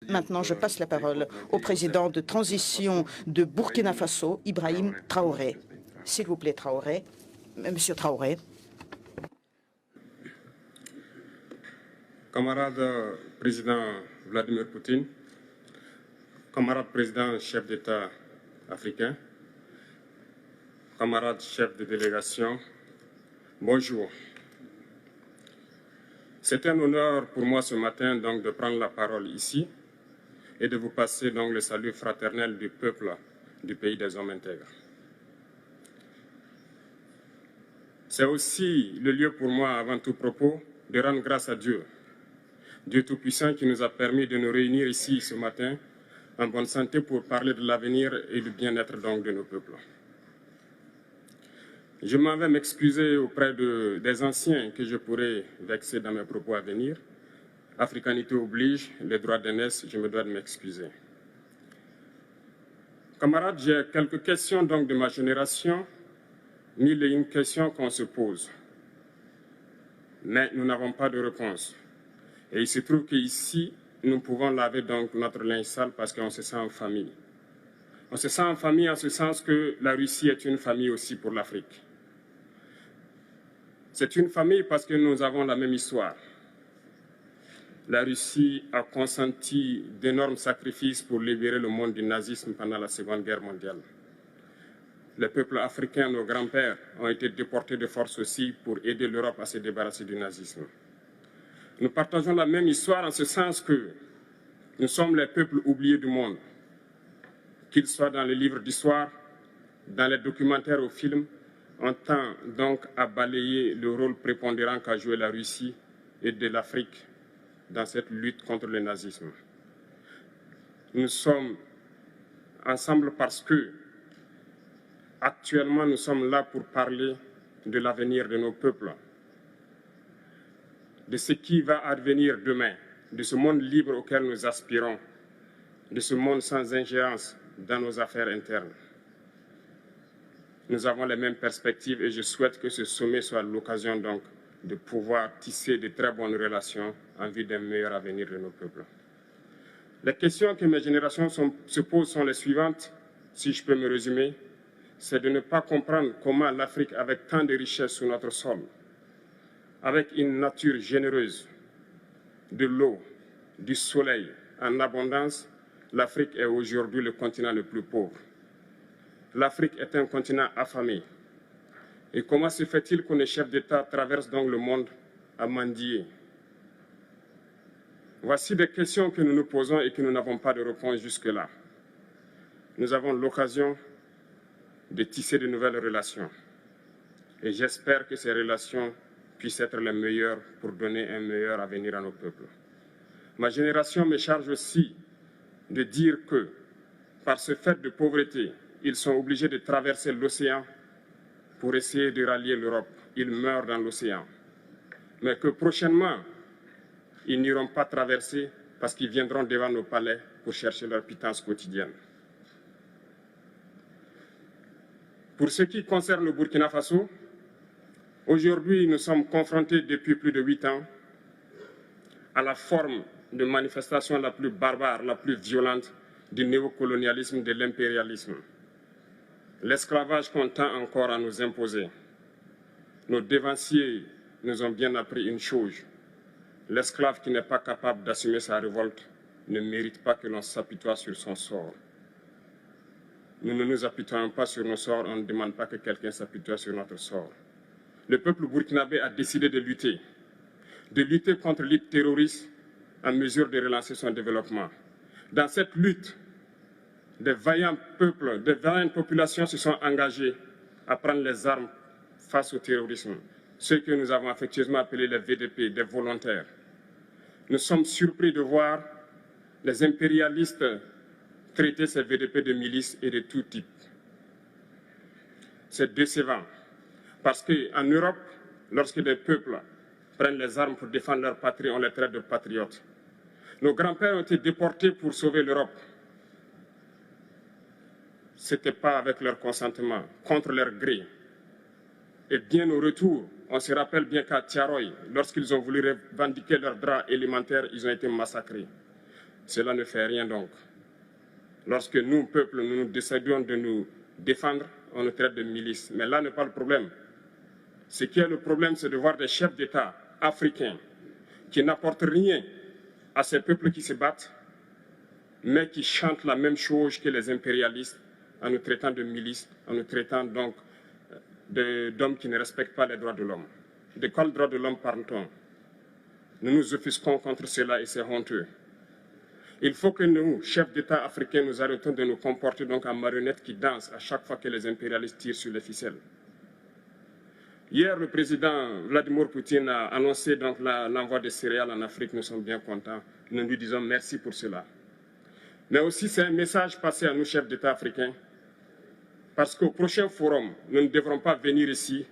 Maintenant, je passe la parole au président de transition de Burkina Faso, Ibrahim Traoré. S'il vous plaît, Traoré. Monsieur Traoré. Camarade président Vladimir Poutine, camarade président chef d'État africain, camarade chef de délégation, bonjour. C'est un honneur pour moi ce matin donc de prendre la parole ici et de vous passer donc le salut fraternel du peuple du pays des hommes intègres. C'est aussi le lieu pour moi, avant tout propos, de rendre grâce à Dieu, Dieu Tout-Puissant qui nous a permis de nous réunir ici ce matin en bonne santé pour parler de l'avenir et du bien-être donc de nos peuples. Je m'en vais m'excuser auprès des anciens que je pourrais vexer dans mes propos à venir. Africanité oblige, les droits d'aînesse, je me dois de m'excuser. Camarades, j'ai quelques questions donc de ma génération, mille et une questions qu'on se pose. Mais nous n'avons pas de réponse. Et il se trouve qu'ici, nous pouvons laver donc notre linge sale parce qu'on se sent en famille. On se sent en famille en ce sens que la Russie est une famille aussi pour l'Afrique. C'est une famille parce que nous avons la même histoire. La Russie a consenti d'énormes sacrifices pour libérer le monde du nazisme pendant la Seconde Guerre mondiale. Les peuples africains, nos grands-pères, ont été déportés de force aussi pour aider l'Europe à se débarrasser du nazisme. Nous partageons la même histoire en ce sens que nous sommes les peuples oubliés du monde, qu'ils soient dans les livres d'histoire, dans les documentaires ou films, on tend donc à balayer le rôle prépondérant qu'a joué la Russie et de l'Afrique dans cette lutte contre le nazisme. Nous sommes ensemble parce que, actuellement, nous sommes là pour parler de l'avenir de nos peuples, de ce qui va advenir demain, de ce monde libre auquel nous aspirons, de ce monde sans ingérence dans nos affaires internes. Nous avons les mêmes perspectives et je souhaite que ce sommet soit l'occasion donc de pouvoir tisser de très bonnes relations en vue d'un meilleur avenir de nos peuples. Les questions que mes générations se posent sont les suivantes, si je peux me résumer, c'est de ne pas comprendre comment l'Afrique, avec tant de richesses sous notre sol, avec une nature généreuse, de l'eau, du soleil en abondance, l'Afrique est aujourd'hui le continent le plus pauvre. L'Afrique est un continent affamé. Et comment se fait-il que les chefs d'État traversent donc le monde à mendier? Voici des questions que nous nous posons et que nous n'avons pas de réponse jusque-là. Nous avons l'occasion de tisser de nouvelles relations. Et j'espère que ces relations puissent être les meilleures pour donner un meilleur avenir à nos peuples. Ma génération me charge aussi de dire que, par ce fait de pauvreté, ils sont obligés de traverser l'océan pour essayer de rallier l'Europe. Ils meurent dans l'océan. Mais que prochainement, ils n'iront pas traverser parce qu'ils viendront devant nos palais pour chercher leur pitance quotidienne. Pour ce qui concerne le Burkina Faso, aujourd'hui, nous sommes confrontés depuis plus de 8 ans à la forme de manifestation la plus barbare, la plus violente du néocolonialisme, de l'impérialisme. L'esclavage qu'on tend encore à nous imposer. Nos dévanciers nous ont bien appris une chose. L'esclave qui n'est pas capable d'assumer sa révolte ne mérite pas que l'on s'apitoie sur son sort. Nous ne nous apitoyons pas sur nos sorts, on ne demande pas que quelqu'un s'apitoie sur notre sort. Le peuple burkinabé a décidé de lutter contre l'île terroriste en mesure de relancer son développement. Dans cette lutte, des vaillants peuples, des vaillantes populations se sont engagées à prendre les armes face au terrorisme, ceux que nous avons affectueusement appelés les VDP, des volontaires. Nous sommes surpris de voir les impérialistes traiter ces VDP de milices et de tout type. C'est décevant, parce qu'en Europe, lorsque des peuples prennent les armes pour défendre leur patrie, on les traite de patriotes. Nos grands-pères ont été déportés pour sauver l'Europe. Ce n'était pas avec leur consentement, contre leur gré. Et bien au retour, on se rappelle bien qu'à Tiaroy, lorsqu'ils ont voulu revendiquer leurs droits élémentaires, ils ont été massacrés. Cela ne fait rien donc. Lorsque nous, peuple, nous décidons de nous défendre, on nous traite de milices. Mais là n'est pas le problème. Ce qui est le problème, c'est de voir des chefs d'État africains qui n'apportent rien à ces peuples qui se battent, mais qui chantent la même chose que les impérialistes en nous traitant de milices, en nous traitant donc d'hommes qui ne respectent pas les droits de l'homme. De quels droits de l'homme parle-t-on? Nous nous offusquons contre cela et c'est honteux. Il faut que nous, chefs d'État africains, nous arrêtons de nous comporter donc en marionnettes qui dansent à chaque fois que les impérialistes tirent sur les ficelles. Hier, le président Vladimir Poutine a annoncé donc l'envoi de céréales en Afrique. Nous sommes bien contents. Nous lui disons merci pour cela. Mais aussi, c'est un message passé à nous, chefs d'État africains, parce qu'au prochain forum, nous ne devrons pas venir ici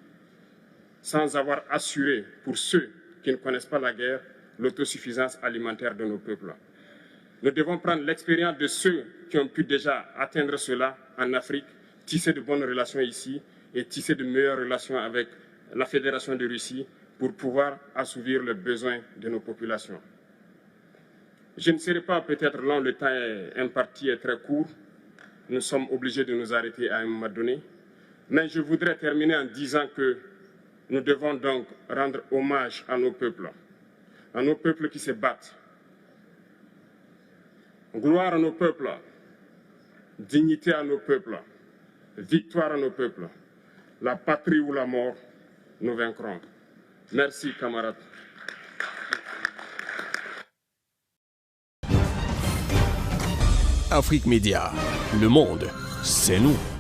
sans avoir assuré, pour ceux qui ne connaissent pas la guerre, l'autosuffisance alimentaire de nos peuples. Nous devons prendre l'expérience de ceux qui ont pu déjà atteindre cela en Afrique, tisser de bonnes relations ici et tisser de meilleures relations avec la Fédération de Russie pour pouvoir assouvir les besoins de nos populations. Je ne serai pas peut-être long, le temps imparti est très court. Nous sommes obligés de nous arrêter à un moment donné. Mais je voudrais terminer en disant que nous devons donc rendre hommage à nos peuples qui se battent. Gloire à nos peuples, dignité à nos peuples, victoire à nos peuples. La patrie ou la mort, nous vaincrons. Merci, camarades. Afrique Média, le monde, c'est nous.